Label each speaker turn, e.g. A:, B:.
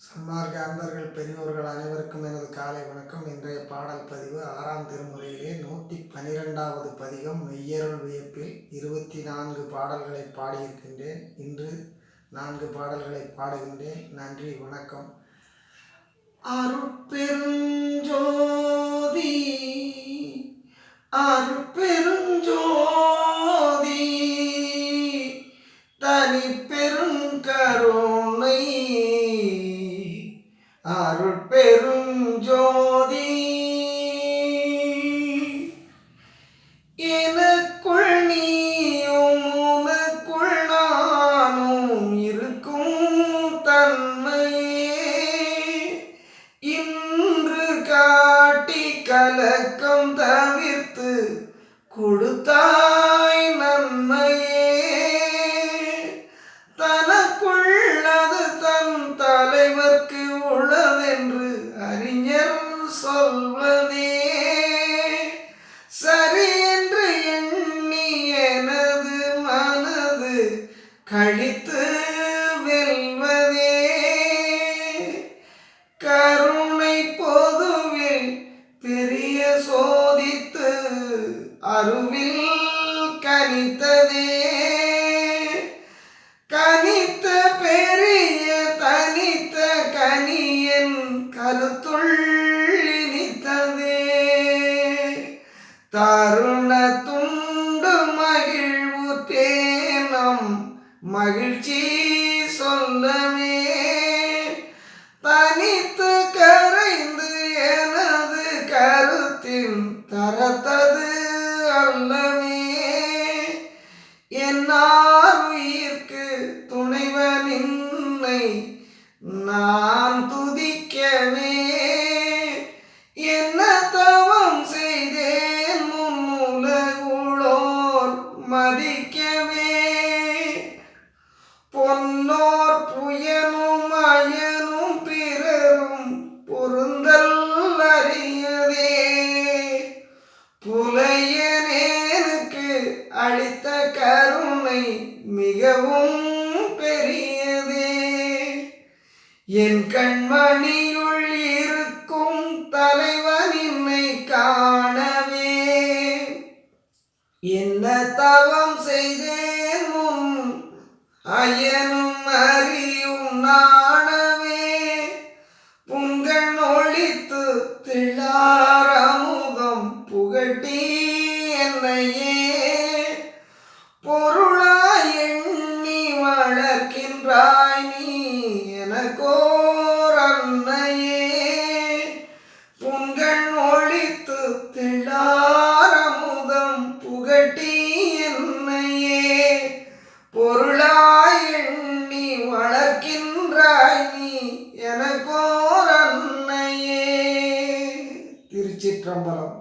A: சன்மார்க்க அன்பர்கள் பெரியோர்கள் அனைவருக்கும் எனது காலை வணக்கம். இன்றைய பாடல் பதிவு 6ஆம் திருமுறையிலே 112வது பதிகம் மெய்யருள் வியப்பில் 24 பாடல்களை பாடியிருக்கின்றேன். இன்று 4 பாடல்களை பாடுகின்றேன். நன்றி, வணக்கம். அருட்பெருஞ்சோதி அருட்பெருஞ்சோதி தனிப்பெருங்கருணை அருட்பெருஞ்சோதி எனக்குள் நீயும் உனக்குள் நானும் இருக்கும் தன்மையே இன்று காட்டி கலக்கம் தவிர்த்து கொடுத்தாய் நன்மையே. தனக்குள்ளது தன் தலைவர்க்கு உள்ளதென்று அறிஞர் சொல்வதே சரி என்று எண்ணி எனது மனது கழித்து வெல்வதே. கருணை பொதுவில் பெரிய சோதித்து அருவில் கனித்ததே. கனித்த பெரிய தனித்த கனியன் கருத்துள் இனித்ததே. தருண துண்டு மகிழ்வுற்றேனம் மகிழ்ச்சி சொல்லவே. தனித்து கரைந்து எனது கருத்தின் தரத்தது அல்லவே. என்னார் உயிர்க்கு துணைவனின்னை நான் துதிக்கவே. என்ன தவம் செய்தேன் முன்னுலகுளோர் மதிக்கவே. பொன்னோர் புயனும் அயனும் பிறரும் பொருந்தல் அறியதே. புலையனேனுக்கு அளித்த கருணை மிகவும் பெரியதே. என் கண்மணியுள் இருக்கும் தலைவனின்னை காணவே. என்ன தவம் செய்தேன் முன் அயனும் அறியும் நாணவே. புங்கண் ஒழித்து திளார் அமுதம் புகட்டி என்னையே பொருளாய் எண்ணி வளர்க்கின்றாய் நீ எனக்கோர் அன்னையே. புங்கண் ஒழித்து திளார் அமுதம் புகட்டி என்னையே பொருளாய் எண்ணி வளர்க்கின்றாய் நீ எனக்கோர் அன்னையே. திருச்சிற்றம்பலம்.